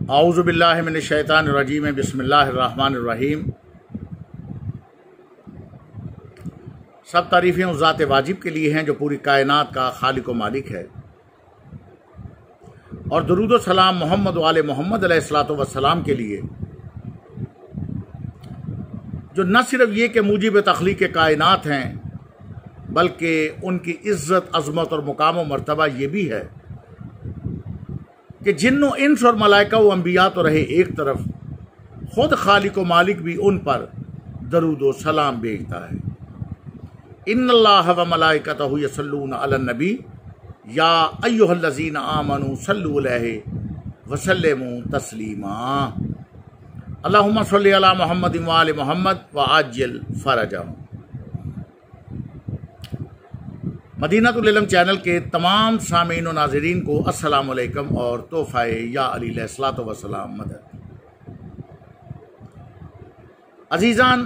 औज़ु बिल्लाहि मिनश शैतानिर रजीम बिस्मिल्लाहिर रहमानिर रहीम। सब तारीफ़ें उस ज़ात वाजिब के लिए हैं जो पूरी कायनात का खालिक व मालिक है, और दुरूद व सलाम मोहम्मद वाले मोहम्मद अलैहिस्सलातु वस्सलाम के लिए जो न सिर्फ ये कि मूजिब तख्लीक़ कायनात हैं, बल्कि उनकी इज़्ज़त, अज़मत और मुकाम व मर्तबा ये भी है कि जिन्नो इंस और मलाइका व अंबिया तो रहे एक तरफ, खुद खालिक व मालिक भी उन पर दरूद व सलाम भेजता है। इन्नल्लाह व मलाइकतहु यसल्लूना अलन नबी या अय्युहल्लज़ीना आमनू सल्लु अलैहि व सल्लिमू तस्लीमा। अल्लाहुम्मा सल्लि अला मुहम्मद व आलि मुहम्मद व आज्जिल फरजहum। मदीनातुल इल्म चैनल के तमाम सामीन और नाज़रीन को अस्सलाम वालेकुम और तोहफ़े या अली अलैहिस्सलातु वस्सलाम मदद। अजीज़ान,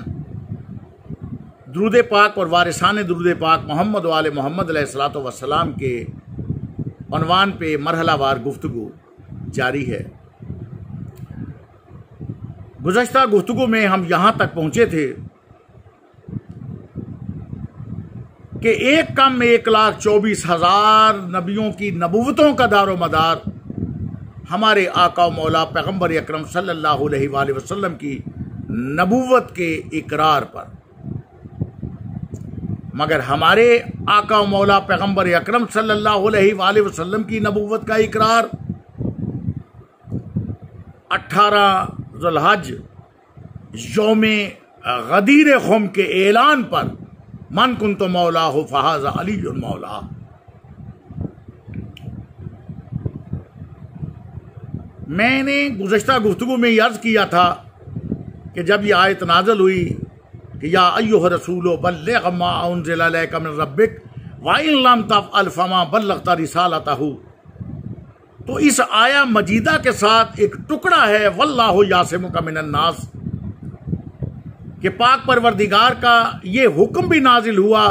दुरूद पाक और वारिसान दुरूद पाक मोहम्मद वाले मोहम्मद अलैहिस्सलातु वस्सलाम के उन्वान पे मरहलावार गुफ्तगू जारी है। गुज़श्ता गुफ्तगू में हम यहाँ तक पहुँचे थे कि एक कम में 1,24,000 नबियों की नबूवतों का दारो मदार हमारे आका मौला पैगम्बर अकरम सल्लल्लाहु अलैहि वसल्लम की नबूवत के इकरार पर, मगर हमारे आका मौला पैगम्बर अकरम सल्लल्लाहु अलैहि वसल्लम की नबूवत का इकरार 18 ज़ुल्हज यौमे गदीर खुम के ऐलान पर मन कुंतु मौला हो फहाज़ा अलीयुल मौला। मैंने गुज़श्ता गुफ्तगू में अर्ज़ किया था कि जब ये आयत नाज़िल हुई कि या अय्युहा रसूलो बल्लिग़ मा उन्ज़िला इलैका मिन रब्बिक व इन लम तफ़अल फमा बल्लग़ता रिसालतहु, तो इस आया मजीदा के साथ एक टुकड़ा है वल्लाहु यासिमुका मिनन नास कि पाक परवरदिगार का ये हुक्म भी नाजिल हुआ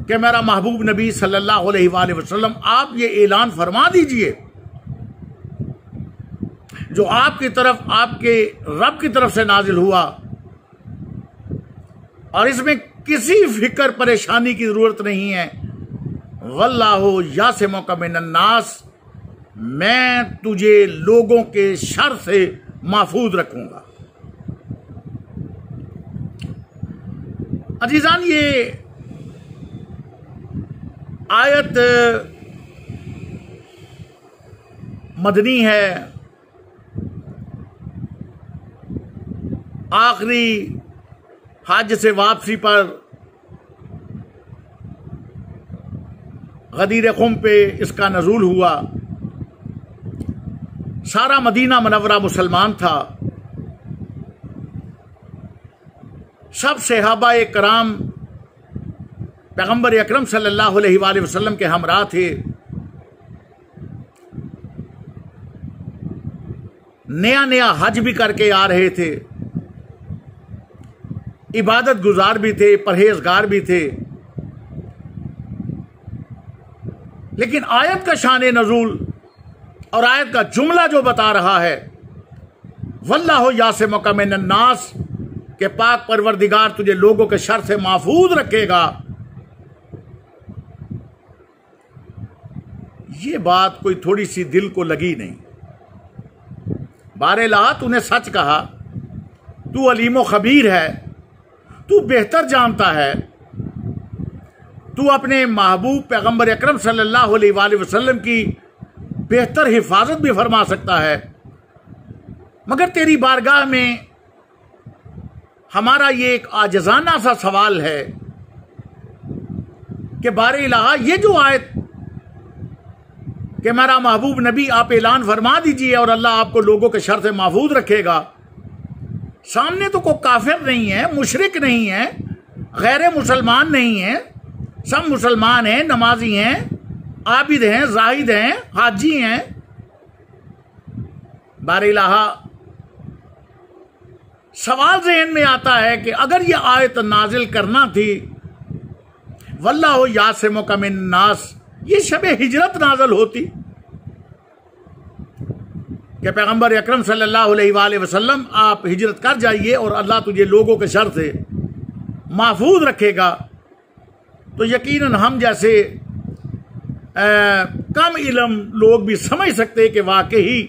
कि मेरा महबूब नबी सल्लल्लाहु अलैहि वसल्लम आप ये ऐलान फरमा दीजिए जो आपकी तरफ, आपके रब की तरफ से नाजिल हुआ, और इसमें किसी फिक्र परेशानी की जरूरत नहीं है। वल्लाहु यासिमुका मिनन नास, मैं तुझे लोगों के शर से महफूज रखूंगा। अजीजान, ये आयत मदनी है। आखिरी हज से वापसी पर गदीर खुम पे इसका नज़ूल हुआ। सारा मदीना मुनव्वरा मुसलमान था। सब सहाबा कराम पैगम्बर अकरम सल्लल्लाहु अलैहि वसल्लम के हमरा थे। नया नया हज भी करके आ रहे थे, इबादत गुजार भी थे, परहेजगार भी थे। लेकिन आयत का शान नज़ूल और आयत का जुमला जो बता रहा है वल्लाहु यासिमुका मिनन नास कि पाक परवरदिगार तुझे लोगों के शर से महफूज रखेगा, ये बात कोई थोड़ी सी दिल को लगी नहीं। बारेला तूने सच कहा, तू अलीम खबीर है, तू बेहतर जानता है, तू अपने महबूब पैगम्बर अकरम सल्लल्लाहु अलैहि वसल्लम की बेहतर हिफाजत भी फरमा सकता है। मगर तेरी बारगाह में हमारा ये एक आजजाना सा सवाल है कि बारे इलाहा, ये जो आयत कि मेरा महबूब नबी आप ऐलान फरमा दीजिए और अल्लाह आपको लोगों के शर से महफूज रखेगा, सामने तो कोई काफिर नहीं है, मुशरिक नहीं है, गैर मुसलमान नहीं है, सब मुसलमान हैं, नमाजी हैं, आबिद हैं, जाहिद हैं, हाजी हैं। बारे इलाहा, सवाल ज़हन में आता है कि अगर ये आयत नाजिल करना थी वल्लाहु यासिमुका मिनन नास, ये शब हिजरत नाजल होती, कि पैगंबर अकरम सल्लल्लाहु अलैहि वसल्लम आप हिजरत कर जाइए और अल्लाह तुझे लोगों के शर से महफूज रखेगा, तो यकीनन हम जैसे कम इल्म लोग भी समझ सकते कि वाकई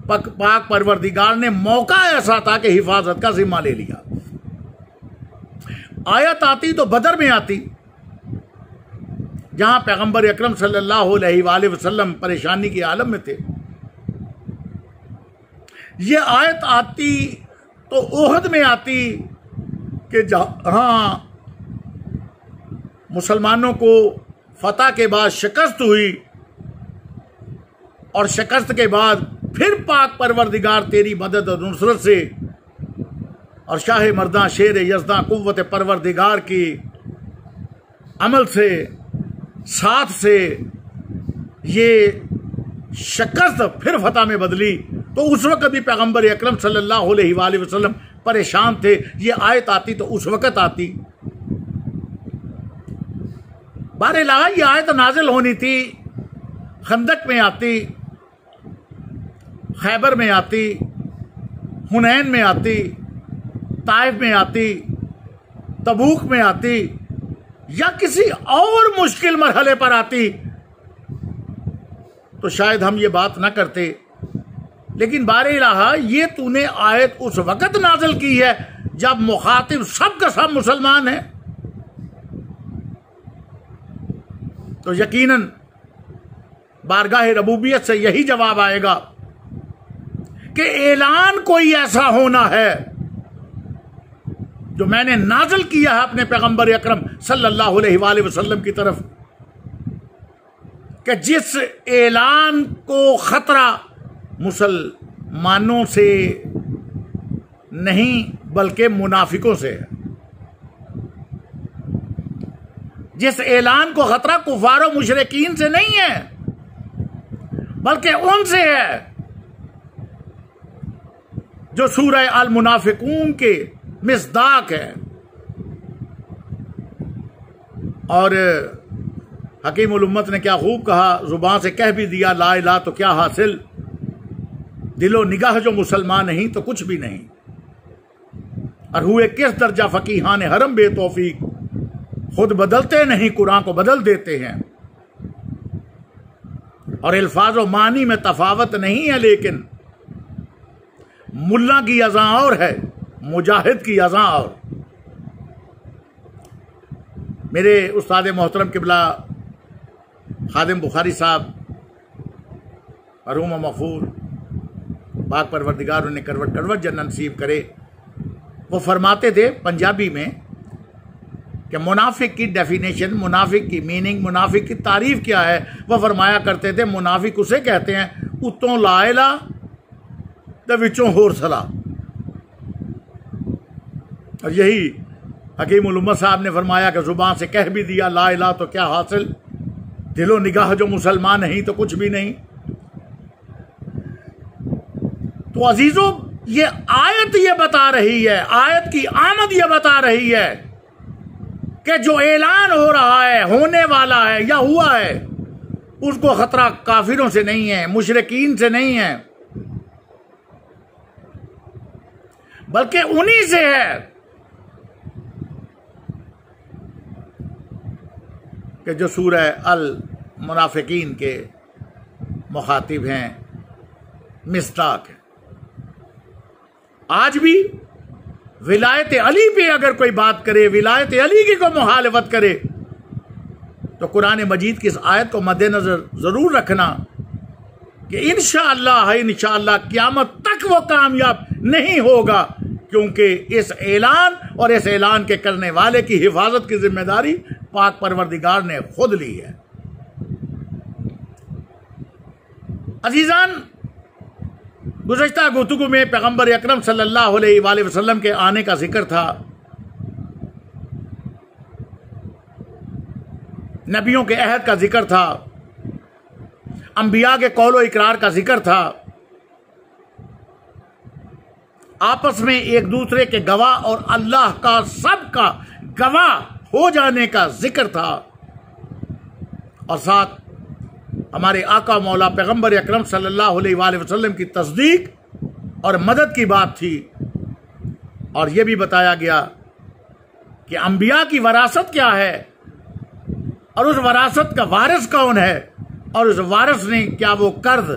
पाक परवरदिगार ने मौका ऐसा था कि हिफाजत का जिम्मा ले लिया। आयत आती तो बदर में आती, जहां पैगंबर अकरम सल्लल्लाहु अलैहि वसल्लम परेशानी के आलम में थे। ये आयत आती तो ओहद में आती कि जहां मुसलमानों को फतह के बाद शिकस्त हुई और शिकस्त के बाद फिर पाक परवरदिगार तेरी मदद और नुसरत से और शाह मर्दा शेर यज़दा कुव्वत परवरदिगार की अमल से साथ से ये शिकस्त फिर फतह में बदली, तो उस वक्त भी पैगंबर अकरम सल्लल्लाहु अलैहि वसल्लम परेशान थे। ये आयत आती तो उस वक्त आती। बारह ये आयत नाजिल होनी थी, खंदक में आती, खैबर में आती, हुनैन में आती, ताइफ में आती, तबूक में आती, या किसी और मुश्किल मरहले पर आती तो शायद हम ये बात ना करते। लेकिन बारह ये तूने आयत उस वक्त नाजिल की है जब मुखातिब सब का सब मुसलमान है, तो यकीनन बारगाह रबूबियत से यही जवाब आएगा कि ऐलान कोई ऐसा होना है जो मैंने नाजिल किया है अपने पैगंबर अकरम सल्लल्लाहु अलैहि वसल्लम की तरफ, कि जिस ऐलान को खतरा मुसलमानों से नहीं बल्कि मुनाफिकों से है। जिस ऐलान को खतरा कुफार और मुशरिकीन से नहीं है बल्कि उनसे है, जो सूरह अल मुनाफिकून के मिस्दाक है। और हकीम उल उम्मत ने क्या खूब कहा, जुबान से कह भी दिया ला इलाहा तो क्या हासिल, दिलो निगाह जो मुसलमान नहीं तो कुछ भी नहीं। और हुए किस दर्जा फकीहान हरम बेतौफीक, खुद बदलते नहीं कुरान को बदल देते हैं। और अल्फाज और मानी में तफावत नहीं है, लेकिन मुल्ला की अज़ा और है, मुजाहिद की अज़ा और। मेरे उस्ताद मोहतरम किबला खादिम बुखारी साहब मरहूम मगफूर, पाक परवरदिगार उन्हें करवट करवट जन्नत नसीब करे, वो फरमाते थे पंजाबी में कि मुनाफिक की डेफिनेशन, मुनाफिक की मीनिंग, मुनाफिक की तारीफ क्या है। वह फरमाया करते थे मुनाफिक उसे कहते हैं उत्तों लाइला ते विचों होर सला। और यही हकीम उल उम्मत साहब ने फरमाया कि जुबान से कह भी दिया ला इलाहा तो क्या हासिल, दिलो निगाह जो मुसलमान नहीं तो कुछ भी नहीं। तो अजीजों, ये आयत ये बता रही है, आयत की आमद ये बता रही है कि जो ऐलान हो रहा है, होने वाला है या हुआ है, उसको खतरा काफिरों से नहीं है, मुशरिकीन से नहीं है, बल्कि उन्हीं से है कि जो सूरह अल मुनाफिकीन के मुखातिब हैं, मिस्ताक है। आज भी विलायत अली पे अगर कोई बात करे, विलायत अली की कोई मुखालफत करे, तो कुरान मजीद की इस आयत को मद्देनजर जरूर रखना कि इंशाअल्लाह क़यामत तक वो कामयाब नहीं होगा, क्योंकि इस ऐलान और इस ऐलान के करने वाले की हिफाजत की जिम्मेदारी पाक परवरदिगार ने खुद ली है। अजीजान, गुज़श्ता गुफ्तगू में पैगंबर अकरम सल्लल्लाहु अलैहि वसल्लम के आने का जिक्र था, नबियों के अहद का जिक्र था, अंबिया के कौलो इकरार का जिक्र था, आपस में एक दूसरे के गवाह और अल्लाह का सबका गवाह हो जाने का जिक्र था, और साथ हमारे आका मौला पैगंबर अकरम सल्लल्लाहु अलैहि वसल्लम की तस्दीक और मदद की बात थी। और यह भी बताया गया कि अंबिया की वरासत क्या है और उस वरासत का वारिस कौन है, और उस वारिस ने क्या वो कर्ज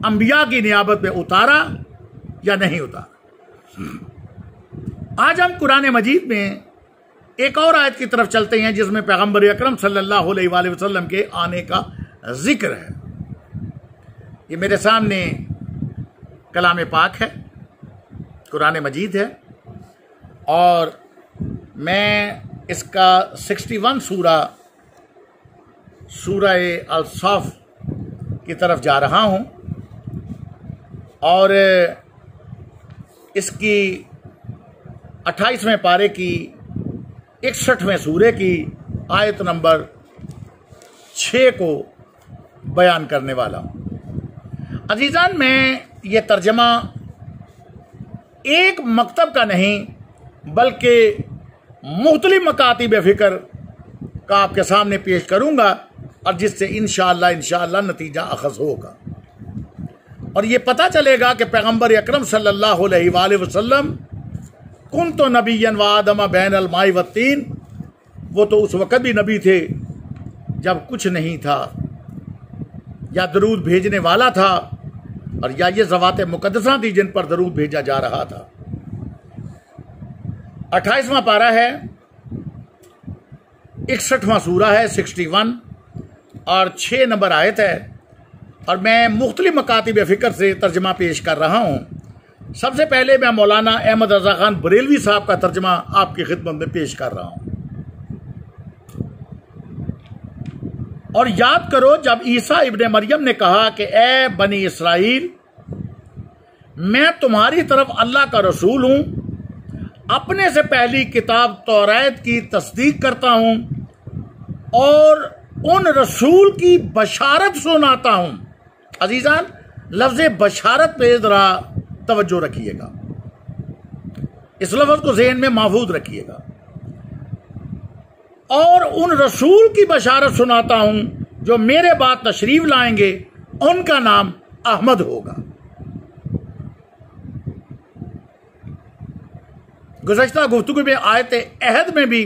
अंबिया की नियाबत में उतारा या नहीं उतारा। आज हम कुरान मजीद में एक और आयत की तरफ चलते हैं जिसमें पैगंबर अकरम सल्लल्लाहु अलैहि वसल्लम के आने का जिक्र है। ये मेरे सामने कलाम पाक है, कुरान मजीद है, और मैं इसका 61 सूरा अल-सफ की तरफ जा रहा हूं और इसकी 28वें पारे की 61वें सूरे की आयत नंबर 6 को बयान करने वाला हूं। अजीजान, मैं ये तर्जमा एक मकतब का नहीं बल्कि मुख्तलिफ मकातिब फ़िक्र का आपके सामने पेश करूंगा, और जिससे इंशाअल्लाह नतीजा अखज़ होगा और ये पता चलेगा कि पैगंबर अकरम सल्लल्लाहु अलैहि वसल्लम कुन्तु नबिय्यन व आदम बैनल माई व तीन, वो तो उस वक़्त भी नबी थे जब कुछ नहीं था, या दरूद भेजने वाला था, और या ये ज़वात मुक़द्दसा थी जिन पर दरूद भेजा जा रहा था। 28वां पारा है, 61वां सूरा है 61 और 6 नंबर आयत है, और मैं मुख्तलिफ मकातिब फ़िक्र से तर्जमा पेश कर रहा हूँ। सबसे पहले मैं मौलाना अहमद रज़ा खान बरेलवी साहब का तर्जमा आपकी खिदमत में पेश कर रहा हूँ। और याद करो जब ईसा इब्ने मरियम ने कहा कि ए बनी इसराइल, मैं तुम्हारी तरफ अल्लाह का रसूल हूं, अपने से पहली किताब तौरात की तस्दीक करता हूं और उन रसूल की बशारत सुनाता हूं। अजीजान, लफ्ज़ बशारत पे जरा तवज्जो रखिएगा, इस लफ्ज़ को ज़हन में महफूज रखिएगा। और उन रसूल की बशारत सुनाता हूं जो मेरे बाद तशरीफ लाएंगे, उनका नाम अहमद होगा। गुज़श्ता गुफ्तगू में आयत अहद में भी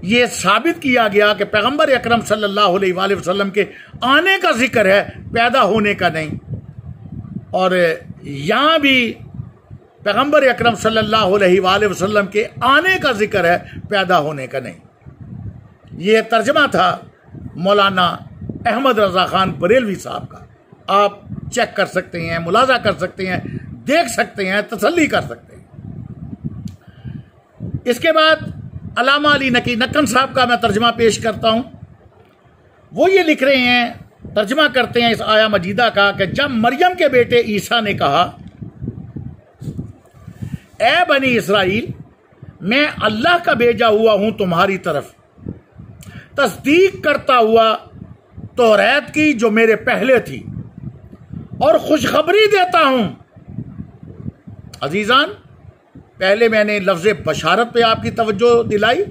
ये साबित किया गया कि पैगंबर अकरम सल्लल्लाहु अलैहि वसल्लम के आने का जिक्र है, पैदा होने का नहीं। और यहां भी पैगंबर अकरम सल्लल्लाहु अलैहि वसल्लम के आने का जिक्र है, पैदा होने का नहीं। ये तर्जमा था मौलाना अहमद रज़ा खान बरेलवी साहब का। आप चेक कर सकते हैं, मुलाजा कर सकते हैं, देख सकते हैं, तसल्ली कर सकते हैं। इसके बाद अल्लामा अली नकी नक्कन साहब का मैं तर्जमा पेश करता हूं। वो ये लिख रहे हैं, तर्जमा करते हैं इस आया मजीदा का कि जब मरियम के बेटे ईसा ने कहा, ए बनी इसराइल, मैं अल्लाह का भेजा हुआ हूं तुम्हारी तरफ, तस्दीक करता हुआ तौरात की जो मेरे पहले थी, और खुशखबरी देता हूं। अजीजान, पहले मैंने लफ्ज़ बशारत पे आपकी तवज्जो दिलाई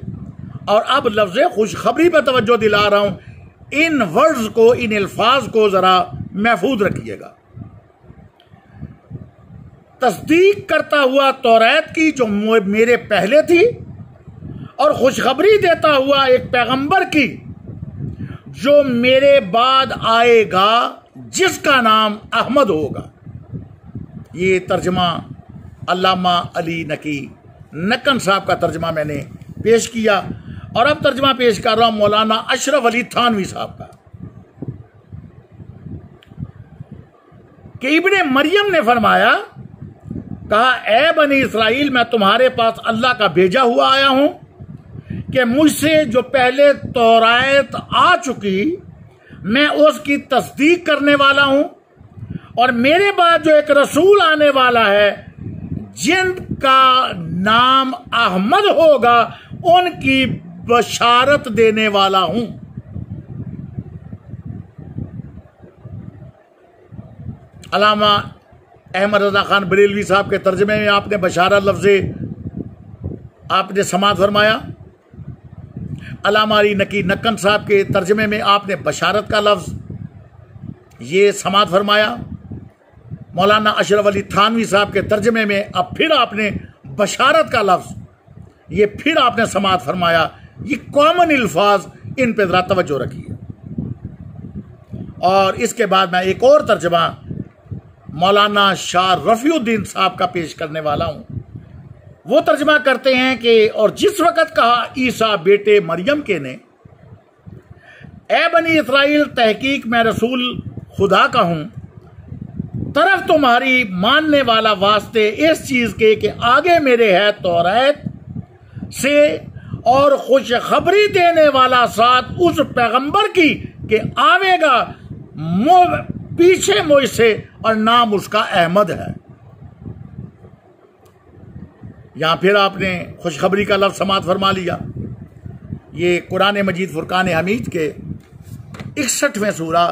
और अब लफ्ज़ खुशखबरी पे तवज्जो दिला रहा हूं। इन वर्ड्स को, इन अल्फाज को जरा महफूज रखिएगा। तस्दीक करता हुआ तौरात की जो मेरे पहले थी, और खुशखबरी देता हुआ एक पैगंबर की जो मेरे बाद आएगा, जिसका नाम अहमद होगा। ये तर्जमा अल्लामा अली नकी नक्कन साहब का तर्जमा मैंने पेश किया, और अब तर्जमा पेश कर रहा हूं मौलाना अशरफ अली थानवी साहब का कि इब्ने मरियम ने फरमाया, कहा, ए बनी इसराइल, मैं तुम्हारे पास अल्लाह का भेजा हुआ आया हूं कि मुझसे जो पहले तौरात आ चुकी, मैं उसकी तस्दीक करने वाला हूं, और मेरे बाद जो एक रसूल आने वाला है जिनका नाम अहमद होगा, उनकी बशारत देने वाला हूं। अल्लामा अहमद रज़ा खान बरेलवी साहब के तर्जमे में आपने बशारत लफ्ज़ आपने समात फरमाया। अल्लामा अली नकी नक्कन साहब के तर्जमे में आपने बशारत का लफ्ज़ ये समात फरमाया। मौलाना अशरफ अली थानवी साहब के तर्जमे में अब फिर आपने बशारत का लफ्ज़ ये फिर आपने समात फरमाया। ये कॉमन अल्फाज, इन पे ज़रा तवज्जो रखिए। और इसके बाद मैं एक और तर्जमा मौलाना शाह रफ़ीउद्दीन साहब का पेश करने वाला हूं। वो तर्जमा करते हैं कि और जिस वक़्त कहा ईसा बेटे मरियम के ने, ए बनी इसराइल, तहकीक मैं रसूल खुदा का हूं, तरफ तुम्हारी मानने वाला वास्ते इस चीज के कि आगे मेरे है तौरात से और खुशखबरी देने वाला साथ उस पैगंबर की कि आवेगा पीछे मुझसे और नाम उसका अहमद है। यहां फिर आपने खुशखबरी का लफ्ज़ समात फरमा लिया। ये कुरान मजीद फुरकान हमीद के 61वें सूरा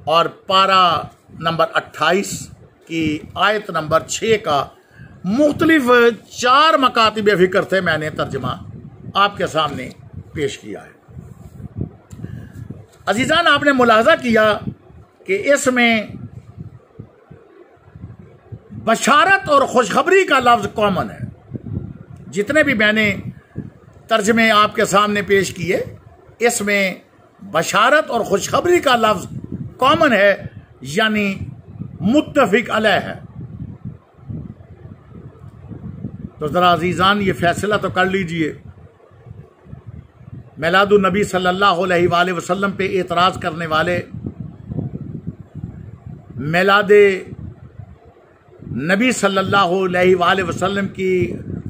और पारा नंबर 28 की आयत नंबर 6 का मुख्तलिफ 4 मकातिब फ़िक्र से मैंने तर्जमा आपके सामने पेश किया है। अजीज़ान, आपने मुलाहजा किया कि इसमें बशारत और खुशखबरी का लफ्ज़ कॉमन है। जितने भी मैंने तर्जमे आपके सामने पेश किए, इसमें बशारत और खुशखबरी का लफ्ज़ कॉमन है, यानी मुत्तफ़िक़ अलैह है। तो ज़रा अजीज़ान ये फैसला तो कर लीजिए, मिलादुन नबी सल्लल्लाहु अलैहि वसल्लम पे एतराज़ करने वाले, मिलादे नबी सल्लल्लाहु अलैहि वसल्लम की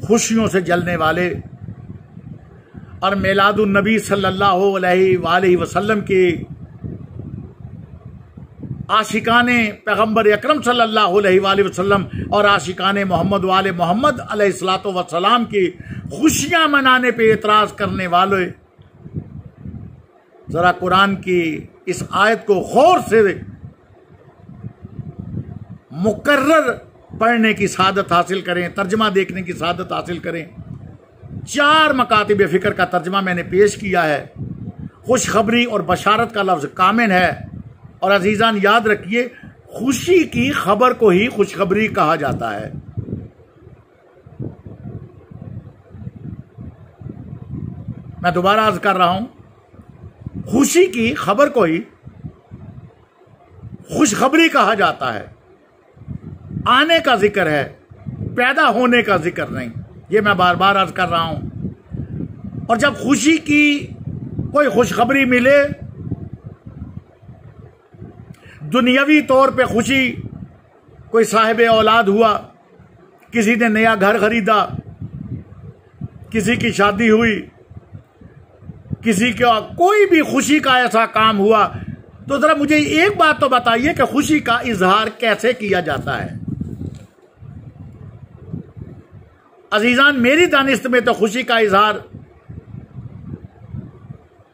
खुशियों से जलने वाले और मिलादुन नबी सल्लल्लाहु अलैहि वसल्लम की आशिकाने पैगम्बर अकरम सल्लल्लाहु अलैहि वसल्लम और आशिकाने मोहम्मद वाले मोहम्मद अलैहिस्सलातु वस्सलाम की खुशियां मनाने पे एतराज़ करने वाले, ज़रा कुरान की इस आयत को गौर से मुकर्रर पढ़ने की सादत हासिल करें, तर्जमा देखने की सादत हासिल करें। 4 मकातिब फ़िक्र का तर्जमा मैंने पेश किया है। खुशखबरी और बशारत का लफ्ज़ कामिन है। और अजीज़ान याद रखिए, खुशी की खबर को ही खुशखबरी कहा जाता है। मैं दोबारा अर्ज कर रहा हूं, खुशी की खबर को ही खुशखबरी कहा जाता है। आने का जिक्र है, पैदा होने का जिक्र नहीं। ये मैं बार बार अर्ज कर रहा हूं। और जब खुशी की कोई खुशखबरी मिले, दुनियावी तौर पे खुशी, कोई साहिब औलाद हुआ, किसी ने नया घर खरीदा, किसी की शादी हुई, किसी का कोई भी खुशी का ऐसा काम हुआ, तो जरा मुझे एक बात तो बताइए कि खुशी का इजहार कैसे किया जाता है। अजीजान, मेरी दानिश्त में तो खुशी का इजहार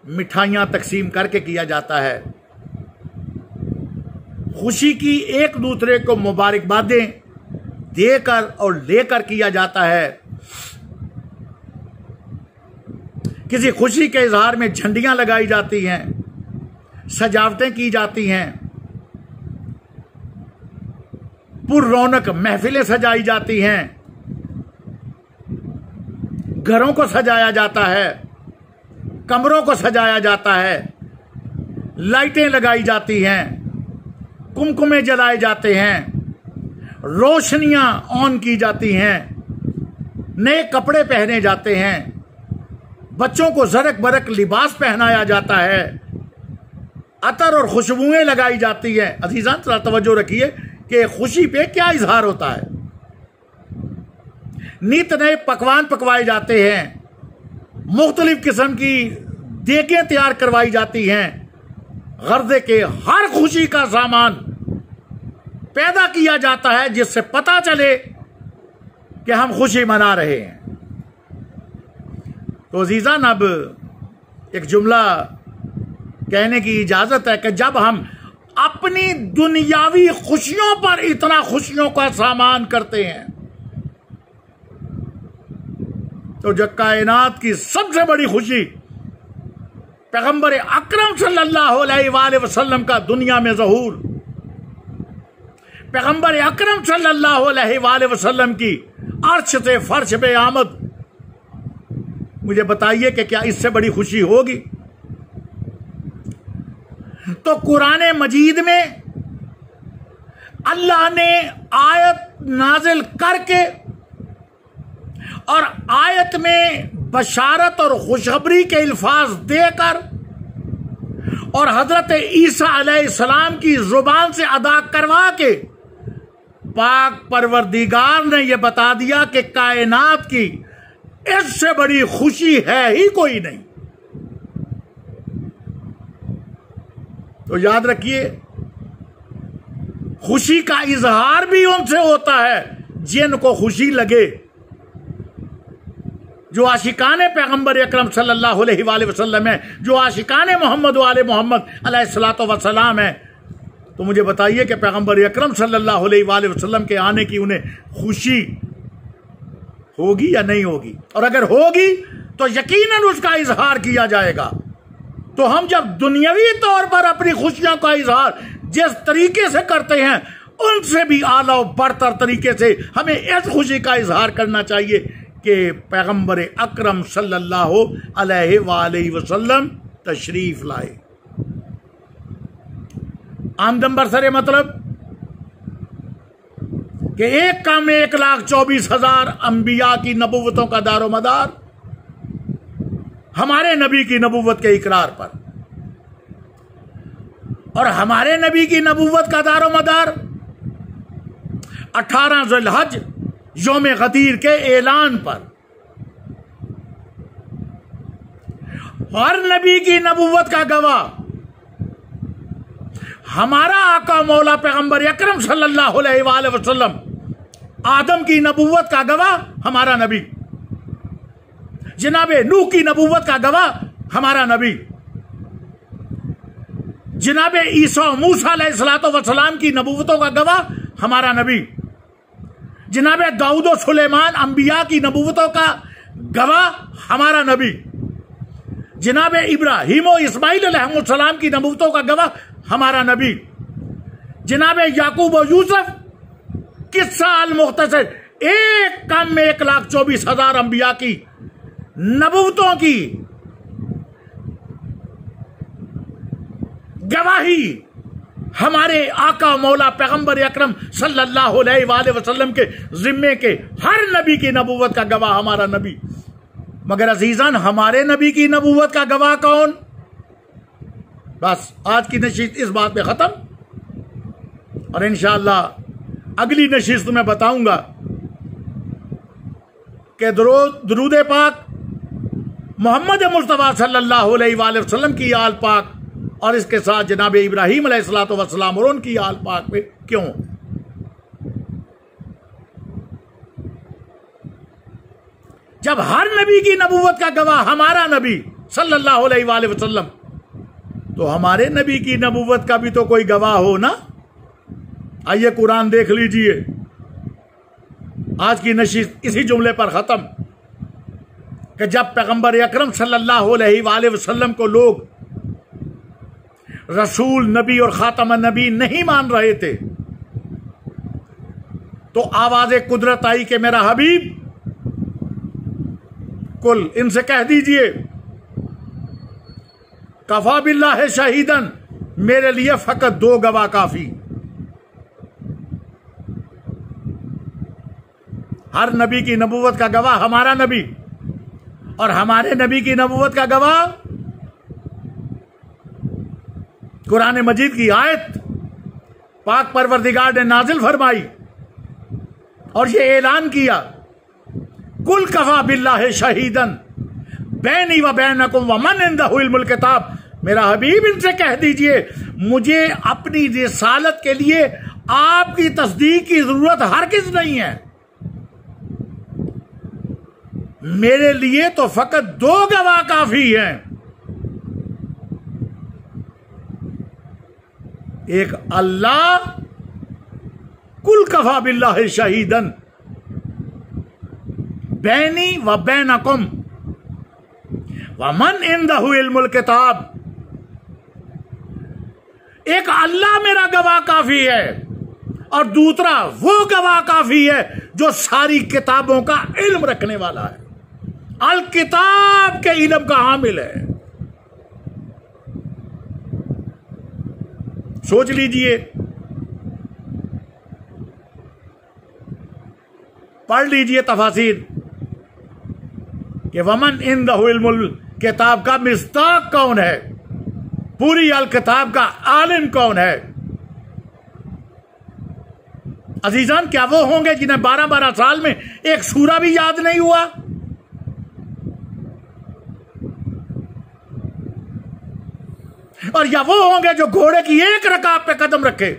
मिठाइयां तकसीम करके किया जाता है। खुशी की एक दूसरे को मुबारकबादें देकर और लेकर किया जाता है। किसी खुशी के इजहार में झंडियां लगाई जाती हैं, सजावटें की जाती हैं, पुररौनक महफिलें सजाई जाती हैं, घरों को सजाया जाता है, कमरों को सजाया जाता है, लाइटें लगाई जाती हैं, कुमकुमे जलाए जाते हैं, रोशनियां ऑन की जाती हैं, नए कपड़े पहने जाते हैं, बच्चों को जरक बरक लिबास पहनाया जाता है, अतर और खुशबुएं लगाई जाती हैं। अजीजान, थोड़ा तवज्जो रखिए कि खुशी पे क्या इजहार होता है। नित नए पकवान पकवाए जाते हैं, मुख्तलिफ किस्म की देगें तैयार करवाई जाती हैं, गर्दे के हर खुशी का सामान पैदा किया जाता है जिससे पता चले कि हम खुशी मना रहे हैं। तो अजीजान, अब एक जुमला कहने की इजाजत है कि जब हम अपनी दुनियावी खुशियों पर इतना खुशियों का सामान करते हैं, तो तो जब कायनात की सबसे बड़ी खुशी पैगंबर अकरम सल्लल्लाहु अलैहि वसल्लम का दुनिया में ज़हूर, पैगंबर अकरम सल्लल्लाहु अलैहि वसल्लम की अर्श से फर्श पे आमद, मुझे बताइए कि क्या इससे बड़ी खुशी होगी? तो कुरान मजीद में अल्लाह ने आयत नाजिल करके और आयत में बशारत और खुशखबरी के अल्फाज देकर और हजरत ईसा अलैहिस्सलाम की जुबान से अदा करवा के पाक परवरदिगार ने यह बता दिया कि कायनात की इससे बड़ी खुशी है ही कोई नहीं। तो याद रखिए, खुशी का इजहार भी उनसे होता है जिनको खुशी लगे। जो आशिकाने पैगंबर अकरम सल्लल्लाहु अलैहि वसल्लम है, जो आशिकाने मोहम्मद वाले मोहम्मद अलैहिस्सलातु वस्सलाम है, तो मुझे बताइए कि पैगंबर अकरम सल्लल्लाहु अलैहि वसल्लम के आने की उन्हें खुशी होगी या नहीं होगी? और अगर होगी तो यकीनन उसका इजहार किया जाएगा। तो हम जब दुनियावी तौर पर अपनी खुशियों का इजहार जिस तरीके से करते हैं, उनसे भी आला और बरतर तरीके से हमें इस खुशी का इजहार करना चाहिए कि पैगंबर अकरम सल्लल्लाहु अलैहि वसल्लम तशरीफ लाए। आमदम बरसरे मतलब कि एक काम में 1,24,000 अंबिया की नबुव्वतों का दारो मदार हमारे नबी की नबुव्वत के इकरार पर, और हमारे नबी की नबुव्वत का दारो मदार 18 ज़ुल्हज यौम गदीर के ऐलान पर। हर नबी की नबुव्वत का गवाह हमारा आका मौला पैगंबर अकरम सल्लल्लाहु अलैहि वसल्लम, आदम की नबुव्वत का गवाह हमारा नबी, जनाबे नूह की नबुव्वत का गवाह हमारा नबी, जनाबे ईसा मूसा अलैहिस्सलातु वस्सलाम की नबुव्वतों का गवाह हमारा नबी, जनाबे दाऊद और सुलेमान अंबिया की नबुव्वतों का गवाह हमारा नबी, जनाबे इब्राहीम और इस्माइल अलैहिस्सलाम की नबुव्वतों का गवाह हमारा नबी, जनाबे याकूब और यूसुफ किस्सा अल मुख्तसर, एक कम में 1,24,000 अंबिया की नबुव्वतों की गवाही हमारे आका मौला पैगंबर अकरम सल्लल्लाहु अलैहि वसल्लम के जिम्मे के हर नबी की नबुव्वत का गवाह हमारा नबी। मगर अजीजान, हमारे नबी की नबुव्वत का गवाह कौन? बस आज की नशीद इस बात पे खत्म, और इंशाअल्लाह अगली नशीद में बताऊंगा कि दरूद पाक मोहम्मद मुस्तफा सल्लल्लाहु अलैहि वसल्लम की आल पाक और इसके साथ जनाब इब्राहीम अलैहिस्सलातु वस्सलाम और उनकी आल पाक पे क्यों? जब हर नबी की नबुव्वत का गवाह हमारा नबी सल्लल्लाहु अलैहि वसल्लम, तो हमारे नबी की नबुव्वत का भी तो कोई गवाह हो ना। आइए कुरान देख लीजिए। आज की नशीद इसी जुमले पर खत्म कि जब पैगंबर अकरम सल्लल्लाहु अलैहि वसल्लम को लोग रसूल, नबी और खातम नबी नहीं मान रहे थे, तो आवाज़े कुदरत आई कि मेरा हबीब कुल इनसे कह दीजिए कफा बिल्लाह शहीदन, मेरे लिए फकत 2 गवाह काफी। हर नबी की नबुव्वत का गवाह हमारा नबी, और हमारे नबी की नबुव्वत का गवाह कुरान मजीद की आयत पाक परवरदिगार ने नाजिल फरमाई और ये ऐलान किया, कुल कफा बिल्लाह शहीदन बैनी व बैनकुम व मन इंदहु इल्मुल किताब। मेरा हबीब इनसे कह दीजिए, मुझे अपनी रिसालत के लिए आपकी तस्दीक की जरूरत हरगिज़ नहीं है, मेरे लिए तो फकत 2 गवाह काफी हैं। एक अल्लाह, कुल कफा बिल्लाह शहीदन, बैनी व बैनकुम व मन इंदहु इल्मुल किताब। एक अल्लाह मेरा गवाह काफी है और दूसरा वो गवाह काफी है जो सारी किताबों का इल्म रखने वाला है, अल किताब के इल्म का हामिल है। सोच लीजिए, पढ़ लीजिए तफासीर कि वमन इंदहु इल्मुल किताब का मिस्ताक कौन है, पूरी अल किताब का आलिम कौन है। अजीजान, क्या वो होंगे जिन्हें 12-12 साल में एक सूरा भी याद नहीं हुआ? और या वो होंगे जो घोड़े की एक रकाब पे कदम रखे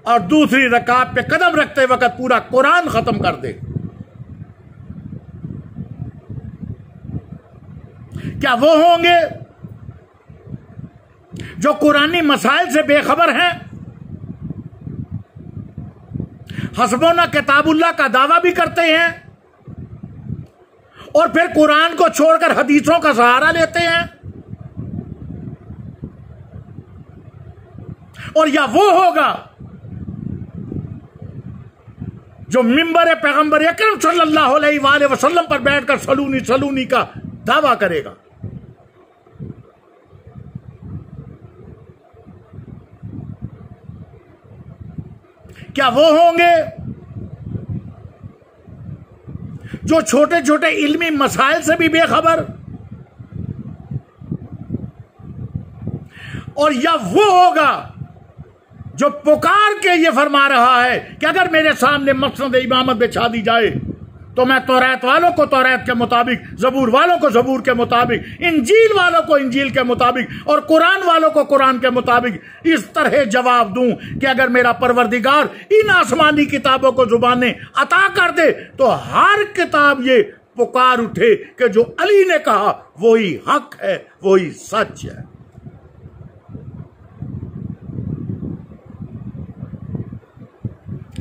और दूसरी रकाब पे कदम रखते वक्त पूरा कुरान खत्म कर दे? क्या वो होंगे जो कुरानी मसाइल से बेखबर हैं, हस्बुना किताबुल्लाह का दावा भी करते हैं और फिर कुरान को छोड़कर हदीसों का सहारा लेते हैं? और या वो होगा जो मिंबर पैगंबर अकरम सल्लल्लाहु अलैहि वसल्लम पर बैठकर सलूनी सलूनी का दावा करेगा? क्या वो होंगे जो छोटे छोटे इल्मी मसाइल से भी बेखबर? और या वो होगा जो पुकार के ये फरमा रहा है कि अगर मेरे सामने मसनद इमामत बिछा दी जाए तो मैं तौरात वालों को तौरात के मुताबिक, जबूर वालों को जबूर के मुताबिक, इंजील वालों को इंजील के मुताबिक और कुरान वालों को कुरान के मुताबिक इस तरह जवाब दूं कि अगर मेरा परवरदिगार इन आसमानी किताबों को जुबानें अता कर दे तो हर किताब ये पुकार उठे कि जो अली ने कहा वही हक है, वही सच है।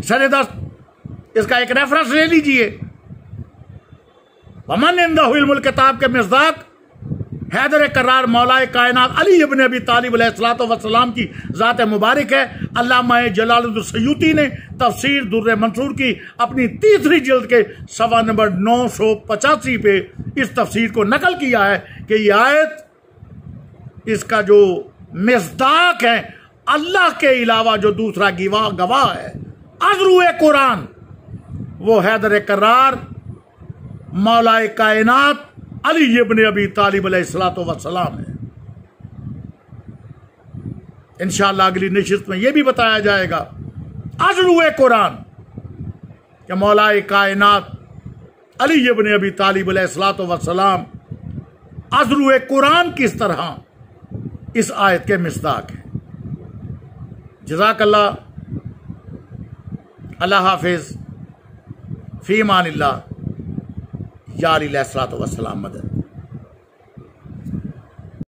सरेदस्त इसका एक रेफरेंस ले लीजिए। वमन इंदहु इल्मुल किताब के मिस्दाक हैदर करार मौलाए कायनात अली इब्न अबी तालिब अलैहिस्सलातु वस्सलाम की जात मुबारक है। अल्लामा जलालुद्दीन सयूती ने तफसीर दुर्र मंसूर की अपनी तीसरी जिल्द के सवा नंबर 985 पे इस तफसीर को नकल किया है कि यह आयत, इसका जो मिस्दाक है, अल्लाह के अलावा जो दूसरा गवाह है अज़रुए कुरान, वो हैदर करार मौलाए कायनात अली इब्न अबी तालिब अलैहिस्सलातु वस्सलाम है। इंशाअल्लाह अगली नशिस्त में यह भी बताया जाएगा अज़रुए कुरान कि मौलाए कायनात अली इब्न अबी तालिब अलैहिस्सलातु वस्सलाम अज़रुए कुरान किस तरह इस आयत के मिस्दाक है। जज़ाकल्लाह, अल्लाह हाफिज, फी अमानिल्लाह, या अली अलैहिस्सलातु वस्सलाम मदद।